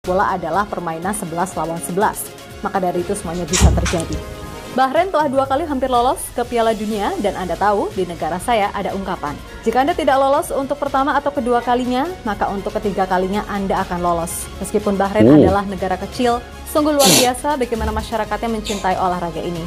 bola adalah permainan 11 lawan 11. Maka dari itu semuanya bisa terjadi. Bahrain telah 2 kali hampir lolos ke Piala Dunia dan Anda tahu di negara saya ada ungkapan. Jika Anda tidak lolos untuk pertama atau kedua kalinya, maka untuk ketiga kalinya Anda akan lolos. Meskipun Bahrain adalah negara kecil, sungguh luar biasa bagaimana masyarakatnya mencintai olahraga ini.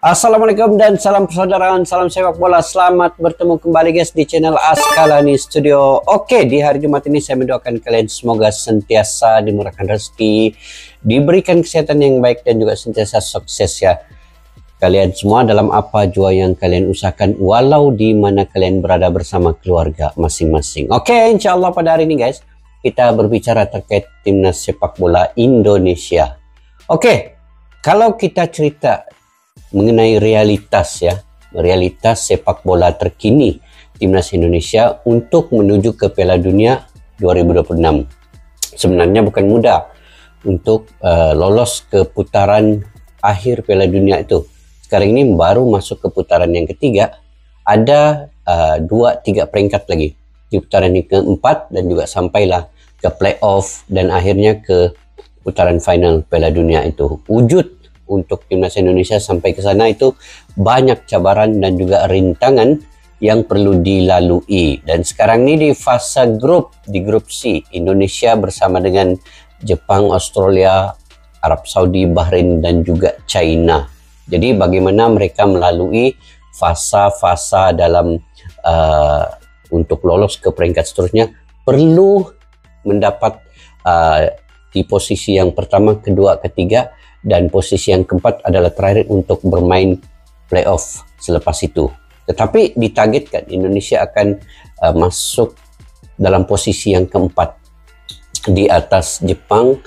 Assalamualaikum dan salam persaudaraan, salam sepak bola. Selamat bertemu kembali guys di channel Askalani Studio. Oke, di hari Jumat ini saya mendoakan kalian semoga sentiasa dimurahkan rezeki, diberikan kesehatan yang baik dan juga sentiasa sukses ya. Kalian semua dalam apa jua yang kalian usahakan, walau di mana kalian berada bersama keluarga masing-masing. Oke, insya Allah pada hari ini guys, kita berbicara terkait timnas sepak bola Indonesia. Oke, kalau kita cerita mengenai realitas sepak bola terkini timnas Indonesia untuk menuju ke Piala Dunia 2026. Sebenarnya bukan mudah untuk lolos ke putaran akhir Piala Dunia itu. Sekarang ini baru masuk ke putaran yang ketiga, ada 2-3 peringkat lagi di putaran yang keempat dan juga sampailah ke playoff dan akhirnya ke putaran final Piala Dunia itu. Wujud untuk timnas Indonesia sampai ke sana itu banyak cabaran dan juga rintangan yang perlu dilalui. Dan sekarang ini di fase grup, di grup C, Indonesia bersama dengan Jepang, Australia, Arab Saudi, Bahrain dan juga China. Jadi bagaimana mereka melalui fasa-fasa dalam untuk lolos ke peringkat seterusnya perlu mendapat di posisi yang pertama, kedua, ketiga, dan posisi yang keempat adalah terakhir untuk bermain playoff selepas itu. Tetapi ditargetkan Indonesia akan masuk dalam posisi yang keempat di atas Jepang,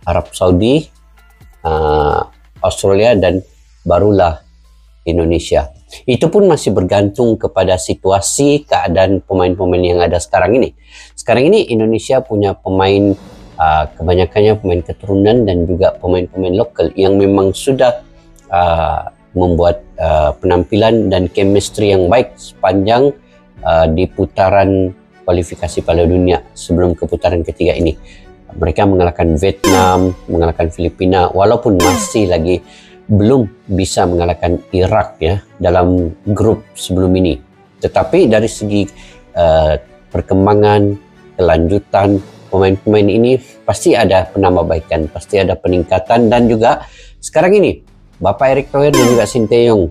Arab Saudi, Australia dan barulah Indonesia. Itu pun masih bergantung kepada situasi keadaan pemain-pemain yang ada sekarang ini. Sekarang ini Indonesia punya pemain kebanyakannya pemain keturunan dan juga pemain-pemain lokal yang memang sudah membuat penampilan dan chemistry yang baik sepanjang di putaran kualifikasi Piala Dunia sebelum ke putaran ketiga ini. Mereka mengalahkan Vietnam, mengalahkan Filipina, walaupun masih lagi belum bisa mengalahkan Irak ya dalam grup sebelum ini. Tetapi dari segi perkembangan, kelanjutan pemain-pemain ini pasti ada penambahbaikan, pasti ada peningkatan. Dan juga sekarang ini Bapak Erick Thohir dan juga Sinteyong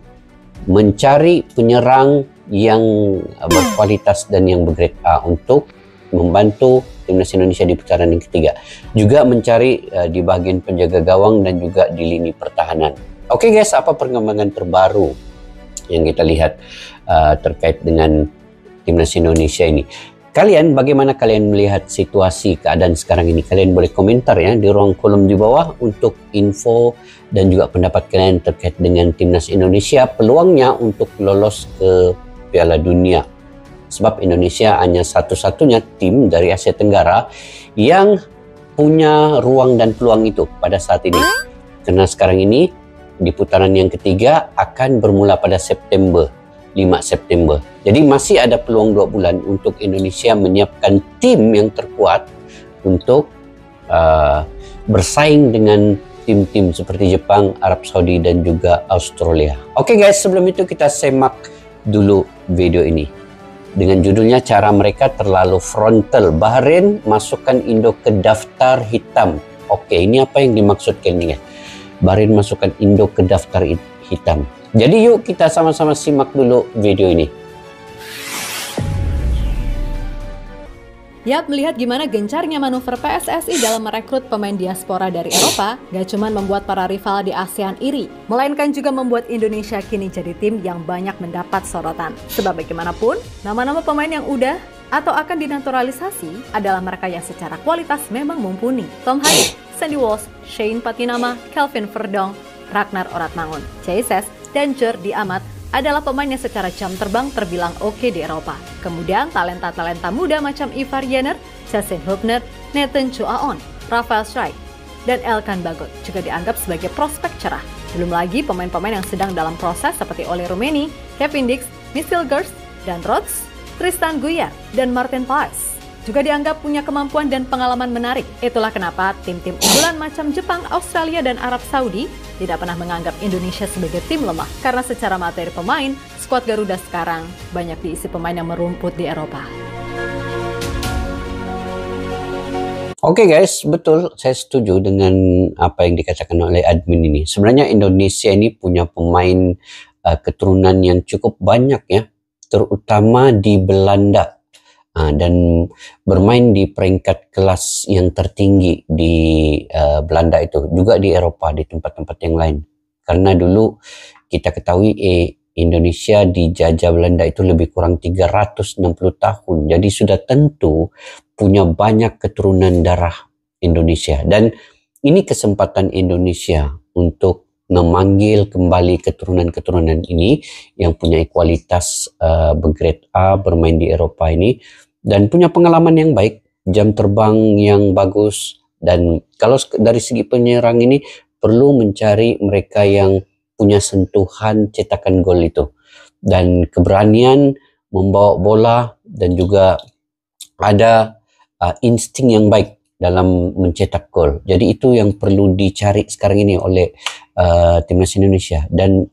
mencari penyerang yang berkualitas dan yang bergrade A untuk membantu timnas Indonesia di putaran yang ketiga. Juga mencari di bagian penjaga gawang dan juga di lini pertahanan. Oke guys, apa perkembangan terbaru yang kita lihat terkait dengan timnas Indonesia ini? Kalian, bagaimana kalian melihat situasi keadaan sekarang ini? Kalian boleh komentar ya di ruang kolom di bawah untuk info dan juga pendapat kalian terkait dengan timnas Indonesia, peluangnya untuk lolos ke Piala Dunia. Sebab Indonesia hanya satu-satunya tim dari Asia Tenggara yang punya ruang dan peluang itu pada saat ini. Karena sekarang ini di putaran yang ketiga akan bermula pada September, 5 September. Jadi masih ada peluang 2 bulan untuk Indonesia menyiapkan tim yang terkuat untuk bersaing dengan tim-tim seperti Jepang, Arab Saudi dan juga Australia. Oke guys, sebelum itu kita semak dulu video ini. Dengan judulnya cara mereka terlalu frontal. Bahrain masukkan Indo ke daftar hitam. Oke, ini apa yang dimaksudkan ini ya? Bahrain masukkan Indo ke daftar hitam. Jadi yuk kita sama-sama simak dulu video ini. Yap, melihat gimana gencarnya manuver PSSI dalam merekrut pemain diaspora dari Eropa, gak cuma membuat para rival di ASEAN iri, melainkan juga membuat Indonesia kini jadi tim yang banyak mendapat sorotan. Sebab bagaimanapun, nama-nama pemain yang udah atau akan dinaturalisasi adalah mereka yang secara kualitas memang mumpuni. Tom Harik, Sandy Walsh, Shane Patinama, Kelvin Verdong, Ragnar Oratmangun, Jaises, dan Jordi Amat adalah pemain yang secara jam terbang terbilang oke di Eropa. Kemudian talenta-talenta muda macam Ivar Jenner, Justin Hubner, Nathan Choaon, Rafael Schreik, dan Elkan Bagot juga dianggap sebagai prospek cerah. Belum lagi pemain-pemain yang sedang dalam proses seperti Oli Rumeni, Kevin Dix, Michel Gers, Dan Rhodes, Tristan Guyar, dan Martin Paes juga dianggap punya kemampuan dan pengalaman menarik. Itulah kenapa tim-tim unggulan macam Jepang, Australia, dan Arab Saudi tidak pernah menganggap Indonesia sebagai tim lemah. Karena secara materi pemain, skuad Garuda sekarang banyak diisi pemain yang merumput di Eropa. Oke guys, betul, saya setuju dengan apa yang dikatakan oleh admin ini. Sebenarnya Indonesia ini punya pemain keturunan yang cukup banyak ya, terutama di Belanda, dan bermain di peringkat kelas yang tertinggi di Belanda itu, juga di Eropa, di tempat-tempat yang lain. Karena dulu kita ketahui Indonesia dijajah Belanda itu lebih kurang 360 tahun, jadi sudah tentu punya banyak keturunan darah Indonesia. Dan ini kesempatan Indonesia untuk memanggil kembali keturunan-keturunan ini yang punya kualitas bergrade A, bermain di Eropa ini, dan punya pengalaman yang baik, jam terbang yang bagus. Dan kalau dari segi penyerang ini perlu mencari mereka yang punya sentuhan cetakan gol itu, dan keberanian membawa bola, dan juga ada insting yang baik dalam mencetak gol. Jadi itu yang perlu dicari sekarang ini oleh timnas Indonesia, dan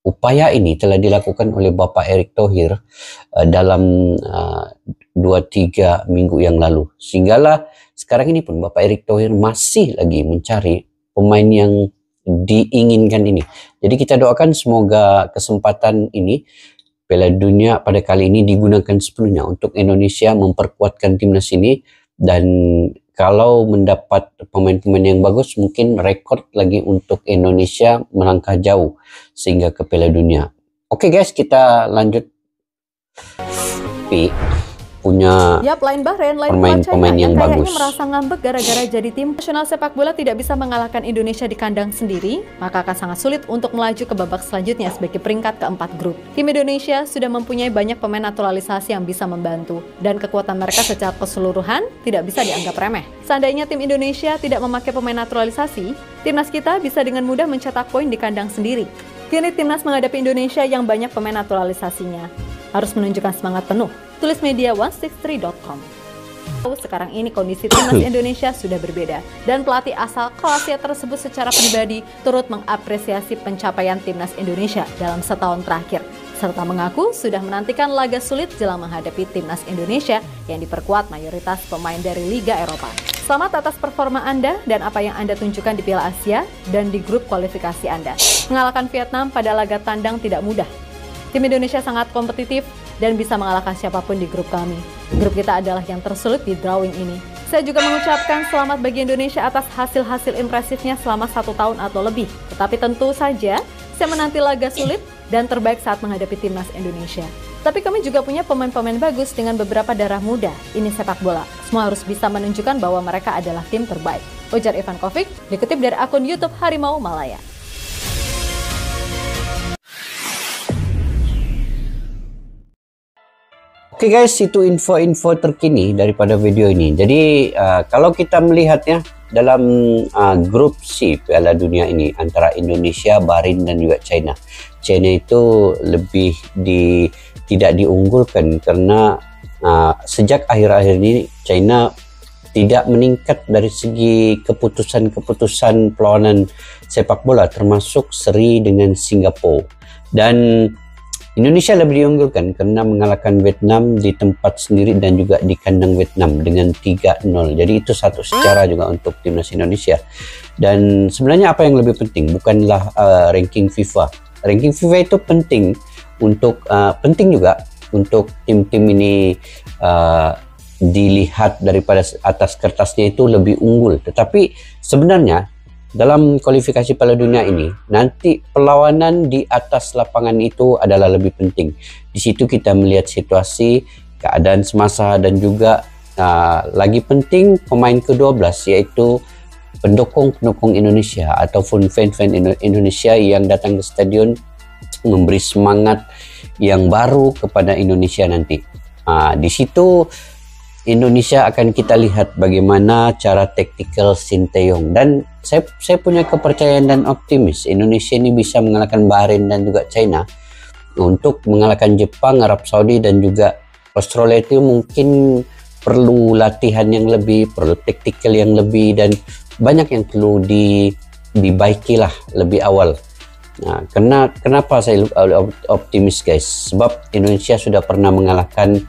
upaya ini telah dilakukan oleh Bapak Erick Thohir dalam 2-3 minggu yang lalu. Sehinggalah sekarang ini pun Bapak Erick Thohir masih lagi mencari pemain yang diinginkan ini. Jadi kita doakan semoga kesempatan ini, Piala Dunia pada kali ini, digunakan sepenuhnya untuk Indonesia memperkuatkan timnas ini, dan kalau mendapat pemain-pemain yang bagus, mungkin rekor lagi untuk Indonesia melangkah jauh sehingga ke Piala Dunia. Oke guys, kita lanjut. Punya lain Bahrain, lain pemain-pemain yang bagus. Kayaknya merasa ngambek gara-gara jadi tim nasional sepak bola tidak bisa mengalahkan Indonesia di kandang sendiri, maka akan sangat sulit untuk melaju ke babak selanjutnya sebagai peringkat keempat grup. Tim Indonesia sudah mempunyai banyak pemain naturalisasi yang bisa membantu, dan kekuatan mereka secara keseluruhan tidak bisa dianggap remeh. Seandainya tim Indonesia tidak memakai pemain naturalisasi, timnas kita bisa dengan mudah mencetak poin di kandang sendiri. Kini timnas menghadapi Indonesia yang banyak pemain naturalisasinya harus menunjukkan semangat penuh. Tulis media163.com. Sekarang ini kondisi timnas Indonesia sudah berbeda, dan pelatih asal Kroasia tersebut secara pribadi turut mengapresiasi pencapaian timnas Indonesia dalam setahun terakhir, serta mengaku sudah menantikan laga sulit jelang menghadapi timnas Indonesia yang diperkuat mayoritas pemain dari Liga Eropa. Selamat atas performa Anda dan apa yang Anda tunjukkan di Piala Asia dan di grup kualifikasi Anda. Mengalahkan Vietnam pada laga tandang tidak mudah. Tim Indonesia sangat kompetitif dan bisa mengalahkan siapapun di grup kami. Grup kita adalah yang tersulit di drawing ini. Saya juga mengucapkan selamat bagi Indonesia atas hasil-hasil impresifnya selama 1 tahun atau lebih. Tetapi tentu saja, saya menanti laga sulit dan terbaik saat menghadapi timnas Indonesia. Tapi kami juga punya pemain-pemain bagus dengan beberapa darah muda. Ini sepak bola. Semua harus bisa menunjukkan bahwa mereka adalah tim terbaik. Ujar Ivan Kovic, dikutip dari akun YouTube Harimau Malaya. Oke guys, itu info-info terkini daripada video ini. Jadi kalau kita melihatnya dalam grup C Piala Dunia ini antara Indonesia, Bahrain, dan juga China. China itu lebih tidak diunggulkan karena sejak akhir-akhir ini China tidak meningkat dari segi keputusan-keputusan perlawanan sepak bola, termasuk seri dengan Singapura. Dan Indonesia lebih diunggulkan karena mengalahkan Vietnam di tempat sendiri dan juga di kandang Vietnam dengan 3-0. Jadi itu satu sejarah juga untuk timnas Indonesia. Dan sebenarnya apa yang lebih penting bukanlah ranking FIFA. Ranking FIFA itu penting penting juga untuk tim-tim ini dilihat daripada atas kertasnya itu lebih unggul. Tetapi sebenarnya dalam kualifikasi Piala Dunia ini, nanti perlawanan di atas lapangan itu adalah lebih penting. Di situ kita melihat situasi, keadaan semasa, dan juga lagi penting pemain ke-12, yaitu pendukung-pendukung Indonesia ataupun fan-fan Indonesia yang datang ke stadion memberi semangat yang baru kepada Indonesia nanti. Di situ Indonesia akan kita lihat bagaimana cara taktikal Sinteyong, dan saya punya kepercayaan dan optimis Indonesia ini bisa mengalahkan Bahrain dan juga China. Untuk mengalahkan Jepang, Arab Saudi dan juga Australia itu mungkin perlu latihan yang lebih, perlu taktikal yang lebih, dan banyak yang perlu dibaiki lah lebih awal. Nah, kenapa saya optimis guys? Sebab Indonesia sudah pernah mengalahkan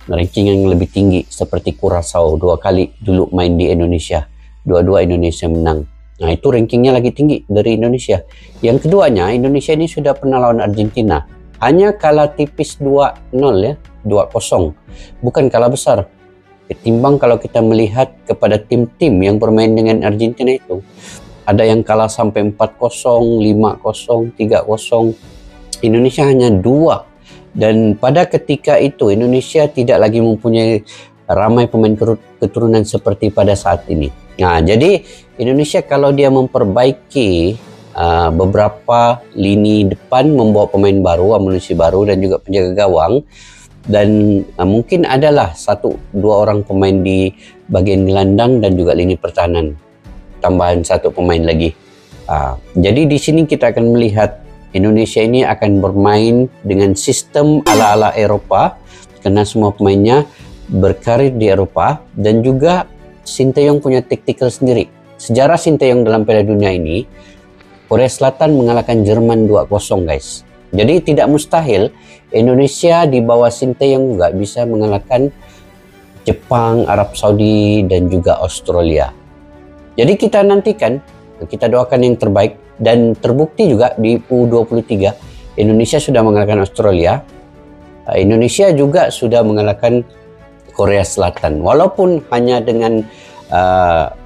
ranking yang lebih tinggi seperti Curaçao 2 kali dulu main di Indonesia, dua-dua Indonesia menang. Nah itu rankingnya lagi tinggi dari Indonesia. Yang keduanya, Indonesia ini sudah pernah lawan Argentina, hanya kalah tipis 2-0 ya, 2-0, bukan kalah besar. Ketimbang kalau kita melihat kepada tim-tim yang bermain dengan Argentina itu, ada yang kalah sampai 4-0, 5-0, 3-0. Indonesia hanya 2. Dan pada ketika itu Indonesia tidak lagi mempunyai ramai pemain keturunan seperti pada saat ini. Nah, jadi Indonesia kalau dia memperbaiki beberapa lini depan, membawa pemain baru, amunisi baru dan juga penjaga gawang, dan mungkin adalah 1-2 orang pemain di bagian gelandang dan juga lini pertahanan, tambahan 1 pemain lagi. Jadi di sini kita akan melihat Indonesia ini akan bermain dengan sistem ala-ala Eropa karena semua pemainnya berkarir di Eropa, dan juga Sinteyong punya taktikal sendiri. Sejarah Sinteyong dalam Piala Dunia ini, Korea Selatan mengalahkan Jerman 2-0 guys. Jadi tidak mustahil Indonesia di bawah Sinteyong juga bisa mengalahkan Jepang, Arab Saudi dan juga Australia. Jadi kita nantikan, kita doakan yang terbaik. Dan terbukti juga di U23 Indonesia sudah mengalahkan Australia, Indonesia juga sudah mengalahkan Korea Selatan, walaupun hanya dengan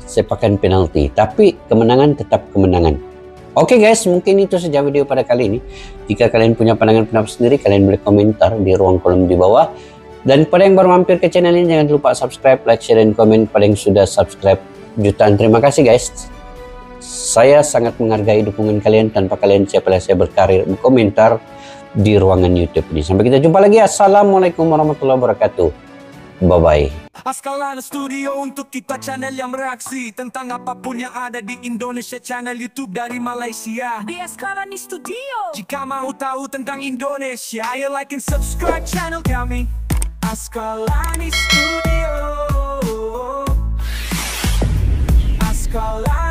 sepakan penalti, tapi kemenangan tetap kemenangan. Oke guys, mungkin itu saja video pada kali ini. Jika kalian punya pandangan pendapat sendiri, kalian boleh komentar di ruang kolom di bawah. Dan pada yang baru mampir ke channel ini, jangan lupa subscribe, like, share, dan komen. Pada yang sudah subscribe, jutaan terima kasih guys. Saya sangat menghargai dukungan kalian. Tanpa kalian siapalah saya berkarir berkomentar di ruangan YouTube ini. Sampai kita jumpa lagi. Assalamualaikum warahmatullahi wabarakatuh. Bye-bye. Askalani Studio untuk kita channel yang bereaksi tentang apapun yang ada di Indonesia, channel YouTube dari Malaysia di Askalani Studio. Jika mau tahu tentang Indonesia, ayo like and subscribe channel kami Askalani Studio. Askalani